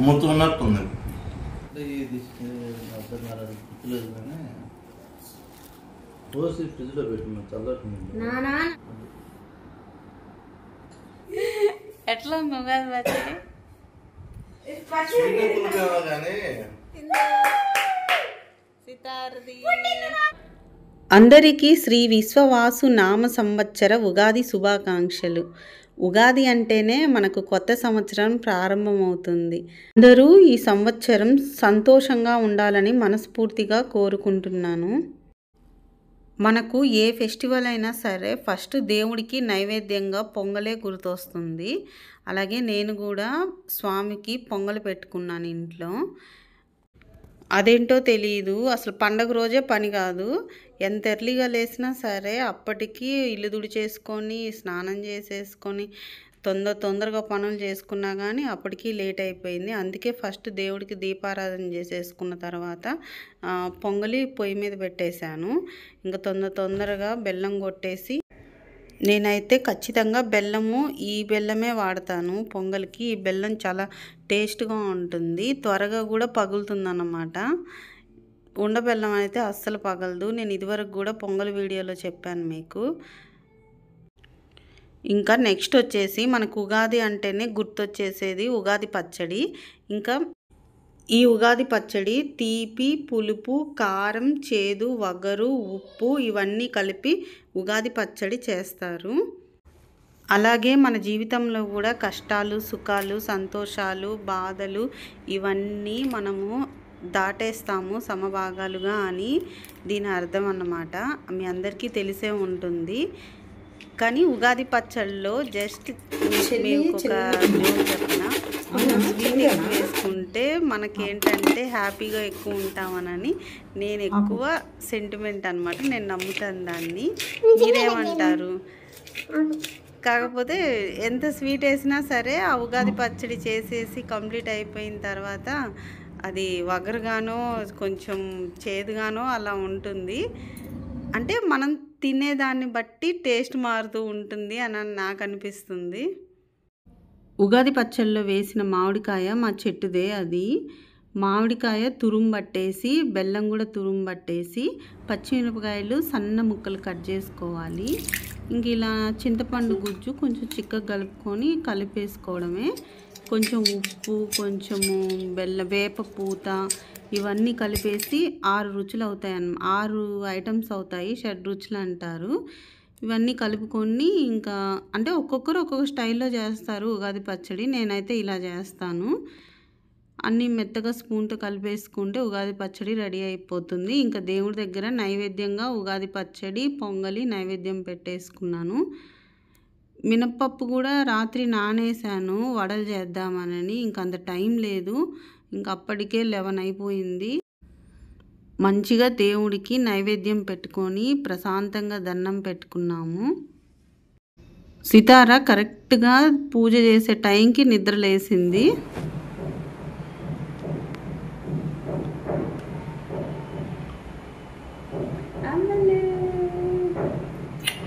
అమ్ముతున్నట్టుంది. ఫ్రిడ్జ్లో పెట్టుకున్నా చల్లట్టుంది. ఎట్లా మొబైల్ పచ్చడి అందరికీ శ్రీ విశ్వవాసు నామ సంవత్సర ఉగాది శుభాకాంక్షలు. ఉగాది అంటేనే మనకు కొత్త సంవత్సరం ప్రారంభమవుతుంది. అందరూ ఈ సంవత్సరం సంతోషంగా ఉండాలని మనస్ఫూర్తిగా కోరుకుంటున్నాను. మనకు ఏ ఫెస్టివల్ అయినా సరే ఫస్ట్ దేవుడికి నైవేద్యంగా పొంగలే గుర్తొస్తుంది. అలాగే నేను కూడా స్వామికి పొంగలు పెట్టుకున్నాను ఇంట్లో. అదేంటో తెలియదు, అసలు పండగ రోజే పని కాదు. ఎంత ఎర్లీగా లేసినా సరే అప్పటికి ఇల్లు తుడిచేసుకొని స్నానం చేసేసుకొని తొందరగా పనులు చేసుకున్నా కానీ అప్పటికి లేట్ అయిపోయింది. అందుకే ఫస్ట్ దేవుడికి దీపారాధన చేసేసుకున్న తర్వాత పొంగలి పొయ్యి మీద పెట్టేశాను. ఇంకా తొందరగా బెల్లం కొట్టేసి, నేనైతే ఖచ్చితంగా ఈ బెల్లమే వాడతాను పొంగల్కి. ఈ బెల్లం చాలా టేస్ట్గా ఉంటుంది, త్వరగా కూడా పగులుతుందన్నమాట. ఉండబెల్లం అయితే అస్సలు పగలదు. నేను ఇదివరకు కూడా పొంగల్ వీడియోలో చెప్పాను మీకు. ఇంకా నెక్స్ట్ వచ్చేసి మనకు ఉగాది అంటేనే గుర్తొచ్చేసేది ఉగాది పచ్చడి. ఇంకా ఈ ఉగాది పచ్చడి తీపి, పులుపు, కారం, చేదు, వగరు, ఉప్పు ఇవన్నీ కలిపి ఉగాది పచ్చడి చేస్తారు. అలాగే మన జీవితంలో కూడా కష్టాలు, సుఖాలు, సంతోషాలు, బాధలు ఇవన్నీ మనము దాటేస్తాము సమభాగాలుగా అని దీని అర్థం అన్నమాట. మీ అందరికీ తెలిసే ఉంటుంది. కానీ ఉగాది పచ్చడిలో జస్ట్ మేము ఒక జోక్ చెప్పిన, స్వీట్ ఎక్కువ వేసుకుంటే మనకేంటంటే హ్యాపీగా ఎక్కువ ఉంటామనని నేను ఎక్కువ సెంటిమెంట్ అనమాట. నేను నమ్ముతాను దాన్ని. మీరేమంటారు? కాకపోతే ఎంత స్వీట్ వేసినా సరే ఆ ఉగాది పచ్చడి చేసేసి కంప్లీట్ అయిపోయిన తర్వాత అది వగరుగానో కొంచెం చేదుగానో అలా ఉంటుంది. అంటే మనం తినేదాన్ని బట్టి టేస్ట్ మారుతూ ఉంటుంది అని నాకు అనిపిస్తుంది. ఉగాది పచ్చళ్ళలో వేసిన మామిడికాయ మా చెట్టుదే. అది మామిడికాయ తురుంబట్టేసి, బెల్లం కూడా తురుంబట్టేసి, పచ్చిమిరపకాయలు సన్న ముక్కలు కట్ చేసుకోవాలి. ఇంక ఇలా చింతపండు గుజ్జు కొంచెం చిక్కగా కలుపుకొని కలిపేసుకోవడమే. కొంచెం ఉప్పు, కొంచెము వేప పూత ఇవన్నీ కలిపేసి 6 రుచులు అవుతాయి 6 ఐటమ్స్ అవుతాయి, 6 రుచులు అంటారు. ఇవన్నీ కలుపుకొని ఇంకా అంటే ఒక్కొక్కరు ఒక్కొక్క స్టైల్లో చేస్తారు ఉగాది పచ్చడి. నేనైతే ఇలా చేస్తాను. అన్నీ మెత్తగా స్పూన్తో కలిపేసుకుంటే ఉగాది పచ్చడి రెడీ అయిపోతుంది. ఇంకా దేవుడి దగ్గర నైవేద్యంగా ఉగాది పచ్చడి, పొంగలి నైవేద్యం పెట్టేసుకున్నాను. మినప్పప్పు కూడా రాత్రి నానేసాను వడలు చేద్దామనని. ఇంకంత టైం లేదు, ఇంక అప్పటికే 11 అయిపోయింది. మంచిగా దేవుడికి నైవేద్యం పెట్టుకొని ప్రశాంతంగా దండం పెట్టుకున్నాము. సితార కరెక్ట్గా పూజ చేసే టైంకి నిద్ర లేసింది.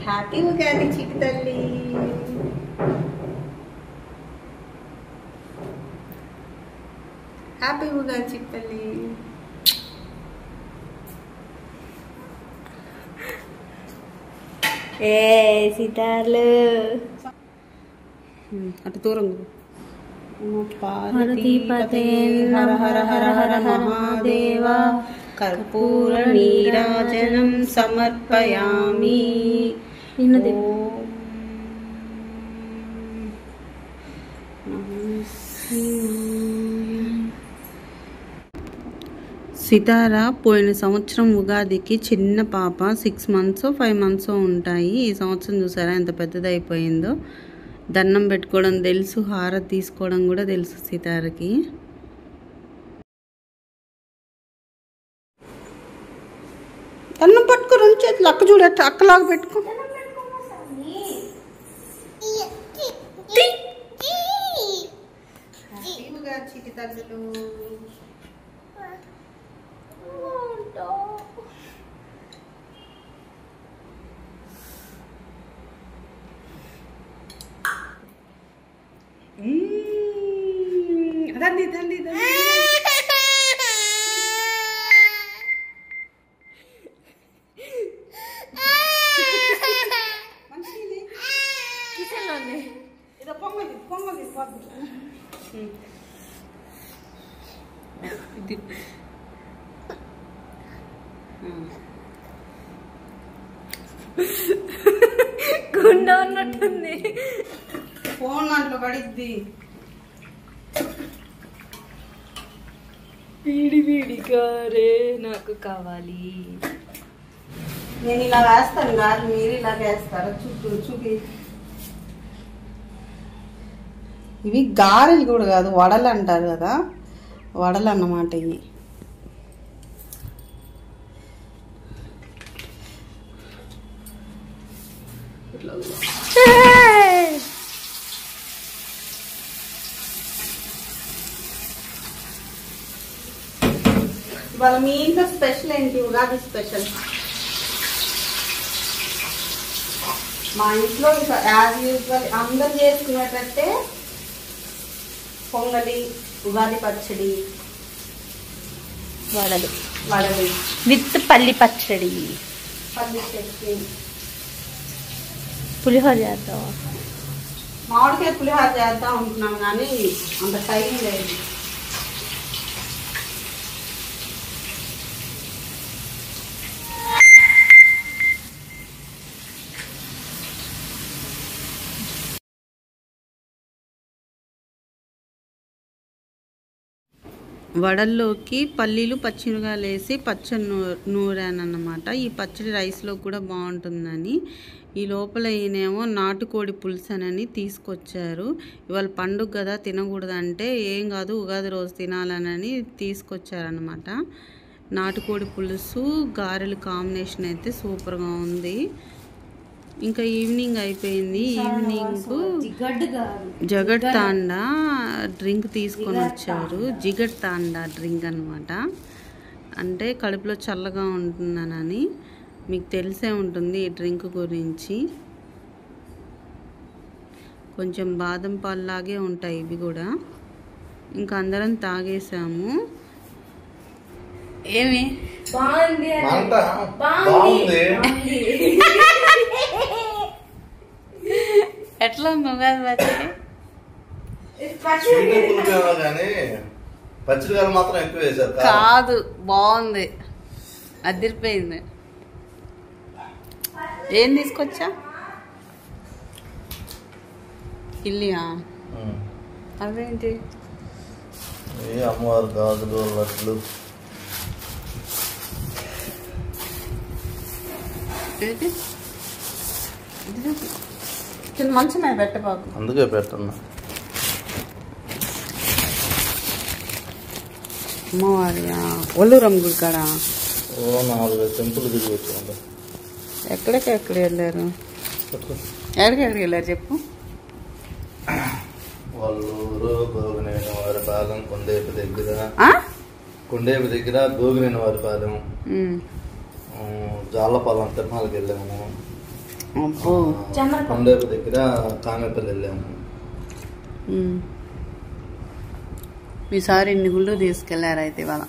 హ్యాపీ ఉగాది చిట్టి తల్లి. హ్యాపీ ఉగాది చిట్టి తల్లి. ఏ సీతార్లు అటు దూరం. పార్వతీపతే హర హర హర హర మహాదేవ. కర్పూర నీరాజనం సమర్పయామి. సితార పోయిన సంవత్సరం ఉగాదికి చిన్న పాప 6 మంత్స్ 5 మంత్స్ ఉంటాయి. ఈ సంవత్సరం చూసారా ఎంత పెద్దదైపోయిందో. దండం పెట్టుకోవడం తెలుసు, హారతి తీసుకోవడం కూడా తెలుసు సితారకి. దండం పట్టుకో, 2 చేతులు అక్క చూడ అక్కలాగా పెట్టుకో. చిటి తల్లులు అదా తండి తండి కిచెన్లోనే ఇదో పొంగలి పొంగలి ఇది గుండె ఉన్నట్టుంది. ఫోన్ దాంట్లో పడిద్ది. వీడి వీడి గారే నాకు కావాలి. నేను ఇలా వేస్తాను కాదు, మీరు ఇలా వేస్తారా? చూపి. ఇవి గారెలు కూడా కాదు, వడలు అంటారు కదా, వడలు అన్నమాట ఇవి. ఇవాళ మీ ఇంట్లో స్పెషల్ ఏంటి? ఉగాది స్పెషల్. మా ఇంట్లో ఇంకా యాజ్ యూజువల్ అందరు చేసుకునేటట్టే పొంగలి, ఉగాది పచ్చడి, వడలు వడలు విత్ పల్లి పచ్చడి, పల్లి చట్నీ, పులిహోర చేద్దాం. మామిడికాయ పులిహోర చేద్దాం అనుకున్నాం కానీ అంత టైం లేదు. వడల్లోకి పల్లీలు పచ్చిమిరకాయలు వేసి పచ్చడి నూరానన్నమాట. ఈ పచ్చడి రైస్లో కూడా బాగుంటుందని. ఈ లోపల ఈయనేమో నాటుకోడి పులుసనని తీసుకొచ్చారు. ఇవాళ పండుగ కదా తినకూడదంటే ఏం కాదు ఉగాది రోజు తినాలనని తీసుకొచ్చారనమాట. నాటుకోడి పులుసు గారెలు కాంబినేషన్ అయితే సూపర్గా ఉంది. ఇంకా ఈవినింగ్ అయిపోయింది. ఈవినింగ్ జగడ్ తాండా డ్రింక్ తీసుకొని వచ్చారు. జిగడ్ తాండా డ్రింక్ అనమాట. అంటే కడుపులో చల్లగా ఉంటుందనని. మీకు తెలిసే ఉంటుంది ఈ డ్రింక్ గురించి. కొంచెం బాదం పాల్లాగే ఉంటాయి ఇవి కూడా. ఇంకా అందరం తాగేసాము. ఏమి బాగుంది ఎట్లా ఉంది ఉగాది పచ్చడి మాత్రం ఎక్కువ వేసారు కాదు, బాగుంది, అదిరిపోయింది. ఏం తీసుకొచ్చా? కిల్లియా? అవేంటి? అమ్మవారు గాజులు, లడ్లు. మంచి మీద పెట్ట బాబు. అందుకే పెడుతున్నా. అమ్మవారి ఒల్లూరమ్మ గుడి కాడ 4 టెంపుల్ తిరిగి వచ్చాను. ఎక్కడికి వెళ్ళారు? ఎక్కడికి వెళ్ళారు చెప్పు. వల్లూరు, గోగినేని వారి పాలెం, కొండేపు దగ్గర గోగినేని వారి పాలెం, జాలపాలెం తిరుమలకి వెళ్ళాము. కొండేపు దగ్గర కామెపల్లి వెళ్ళాము. ఈసారి ఇన్ని గుళ్ళు తీసుకెళ్లారు అయితే ఇవాళ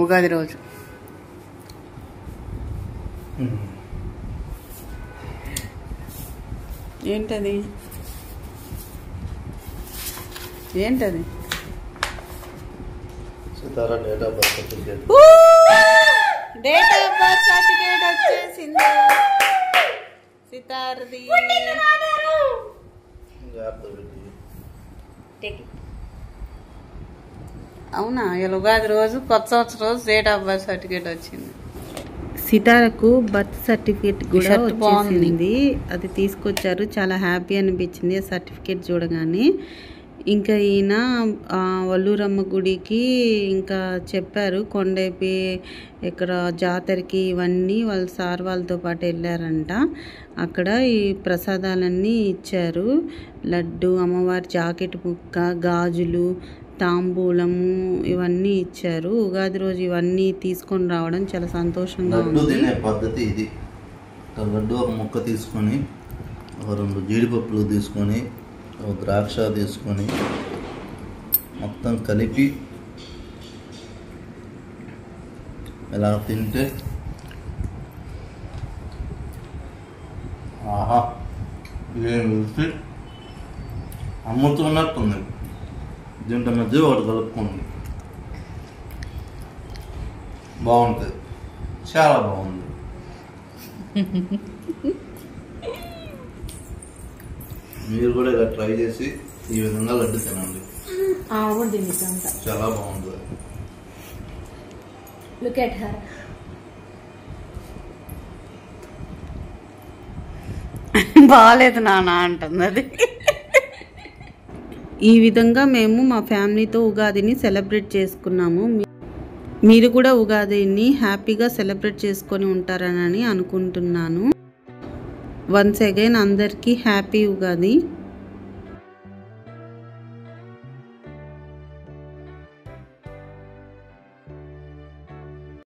ఉగాది రోజు. ఏంటది? ఏంటది? Sithara date of birth certificate. Date of birth certificate వచ్చేసింది సితారది. అవునా? ఇలా ఉగాది రోజు కొత్త సంవత్సరం రోజు డేట్ ఆఫ్ బర్త్ సర్టిఫికేట్ వచ్చింది. సితారకు బర్త్ సర్టిఫికేట్ కూడా వచ్చేసింది. అది తీసుకొచ్చారు. చాలా హ్యాపీ అనిపించింది ఆ సర్టిఫికేట్ చూడగానే. ఇంకా ఈయన వల్లూరమ్మ గుడికి ఇంకా చెప్పారు కొండేపి ఇక్కడ జాతరకి ఇవన్నీ వాళ్ళ సార్ వాళ్ళతో పాటు వెళ్ళారంట. అక్కడ ఈ ప్రసాదాలన్నీ ఇచ్చారు. లడ్డు, అమ్మవారి జాకెట్ ముక్క, గాజులు, తాంబూలము ఇవన్నీ ఇచ్చారు. ఉగాది రోజు ఇవన్నీ తీసుకొని రావడం చాలా సంతోషంగా ఉంది. పద్ధతి ఇది. లడ్డు ఒక ముక్క తీసుకొని, 2 జీడిపప్పులు తీసుకొని, 1 ద్రాక్ష తీసుకొని, మొత్తం కలిపి ఇలా తింటే ఆహా ఏం రుచి అమ్ముతున్నట్టుంది. దీంట్లో మధ్య ఒకటి కలుపుకోండి, బాగుంటుంది, చాలా బాగుంది. మీరు కూడా ఇలా ట్రై చేసి ఈ విధంగా లడ్డు తినండి, చాలా బాగుంటుంది. Look at her. బాగాలేదు నాన్న అంటుంది అది. ఈ విధంగా మేము మా ఫ్యామిలీతో ఉగాదిని సెలబ్రేట్ చేసుకున్నాము. మీరు కూడా ఉగాదిని హ్యాపీగా సెలబ్రేట్ చేసుకొని ఉంటారని అనుకుంటున్నాను. వన్స్ అగైన్ అందరికీ హ్యాపీ ఉగాది.